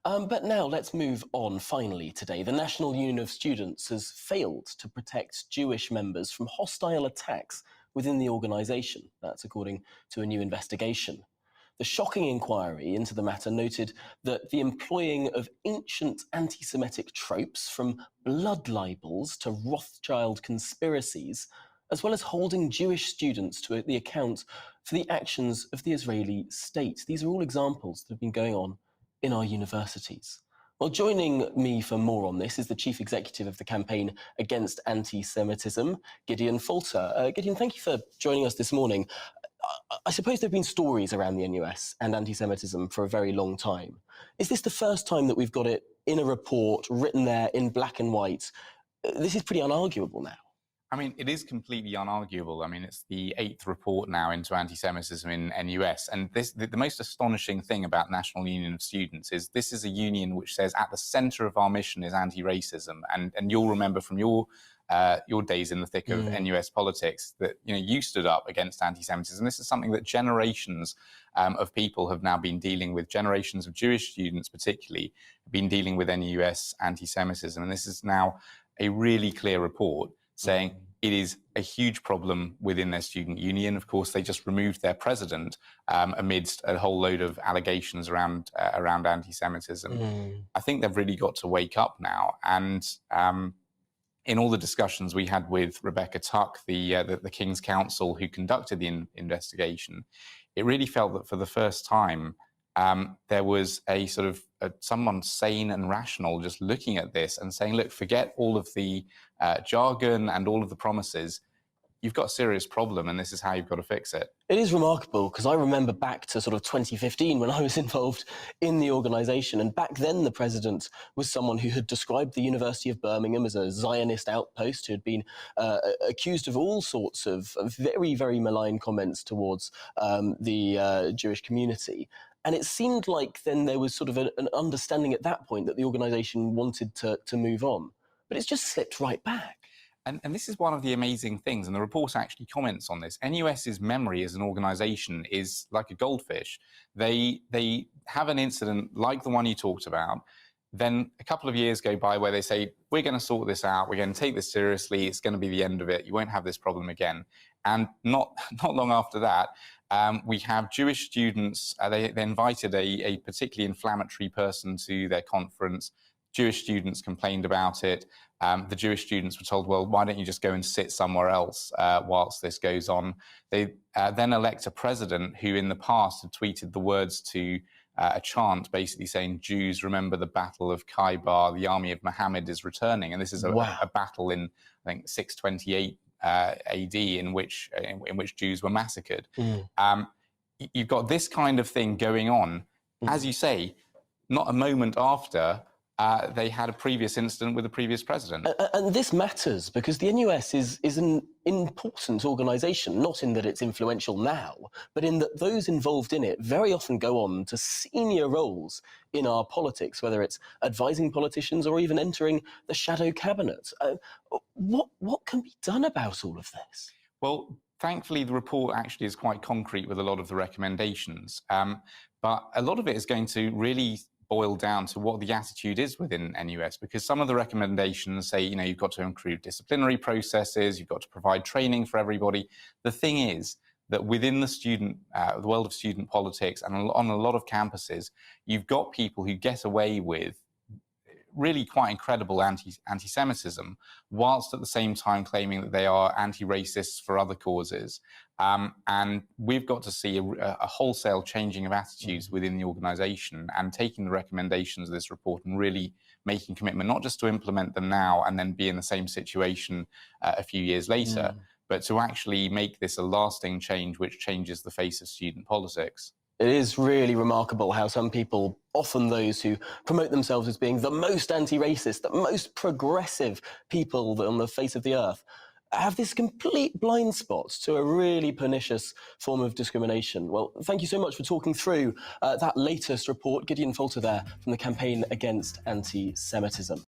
But now let's move on finally today. The National Union of Students has failed to protect Jewish members from hostile attacks within the organisation. That's according to a new investigation. The shocking inquiry into the matter noted that the employing of ancient anti-Semitic tropes, from blood libels to Rothschild conspiracies, as well as holding Jewish students to the account for the actions of the Israeli state. These are all examples that have been going on in our universities. Well, joining me for more on this is the Chief Executive of the campaign Against Antisemitism, Gideon Falter. Gideon, thank you for joining us this morning. I suppose there have been stories around the NUS and anti-Semitism for a very long time. Is this the first time that we've got it in a report, written there in black and white? This is pretty unarguable now. I mean, it is completely unarguable. I mean, it's the 8th report now into anti-Semitism in NUS. And the most astonishing thing about National Union of Students is this is a union which says at the centre of our mission is anti-racism. And you'll remember from your days in the thick of NUS politics that you stood up against anti-Semitism. This is something that generations of people have now been dealing with. Generations of Jewish students particularly have been dealing with NUS anti-Semitism. And this is now a really clear report saying it is a huge problem within their student union. Of course, they just removed their president amidst a whole load of allegations around anti-Semitism. I think they've really got to wake up now. And in all the discussions we had with Rebecca Tuck, the King's Counsel who conducted the investigation, it really felt that for the first time, there was a sort of someone sane and rational just looking at this and saying, look, forget all of the jargon and all of the promises. You've got a serious problem and this is how you've got to fix it. It is remarkable because I remember back to sort of 2015 when I was involved in the organisation, and back then the president was someone who had described the University of Birmingham as a Zionist outpost, who had been accused of all sorts of very, very malign comments towards the Jewish community. And it seemed like then there was sort of an understanding at that point that the organisation wanted to move on. But it's just slipped right back. And this is one of the amazing things, and the report actually comments on this. NUS's memory as an organisation is like a goldfish. They have an incident like the one you talked about, then a couple of years go by where they say, we're going to sort this out, we're going to take this seriously, it's going to be the end of it, you won't have this problem again. And not long after that, we have Jewish students, they invited a particularly inflammatory person to their conference. Jewish students complained about it. The Jewish students were told, well, why don't you just go and sit somewhere else whilst this goes on? They then elect a president who in the past had tweeted the words to a chant basically saying, Jews, remember the Battle of Khaybar, the army of Muhammad is returning. And this is a battle in, I think, 628 AD in which Jews were massacred. You've got this kind of thing going on, as you say, not a moment after they had a previous incident with the previous president. And this matters because the NUS is an important organisation, not in that it's influential now, but in that those involved in it very often go on to senior roles in our politics, whether it's advising politicians or even entering the shadow cabinet. What can be done about all of this? Well, thankfully, the report actually is quite concrete with a lot of the recommendations, but a lot of it is going to really boil down to what the attitude is within NUS, because some of the recommendations say, you've got to improve disciplinary processes, you've got to provide training for everybody. The thing is that within the world of student politics and on a lot of campuses, you've got people who get away with really quite incredible anti-Semitism, whilst at the same time claiming that they are anti-racists for other causes. And we've got to see a wholesale changing of attitudes within the organisation and taking the recommendations of this report and really making commitment, not just to implement them now and then be in the same situation a few years later, but to actually make this a lasting change which changes the face of student politics. It is really remarkable how some people, often those who promote themselves as being the most anti-racist, the most progressive people on the face of the earth, have this complete blind spot to a really pernicious form of discrimination. Well, thank you so much for talking through that latest report. Gideon Falter there from the Campaign Against Anti-Semitism.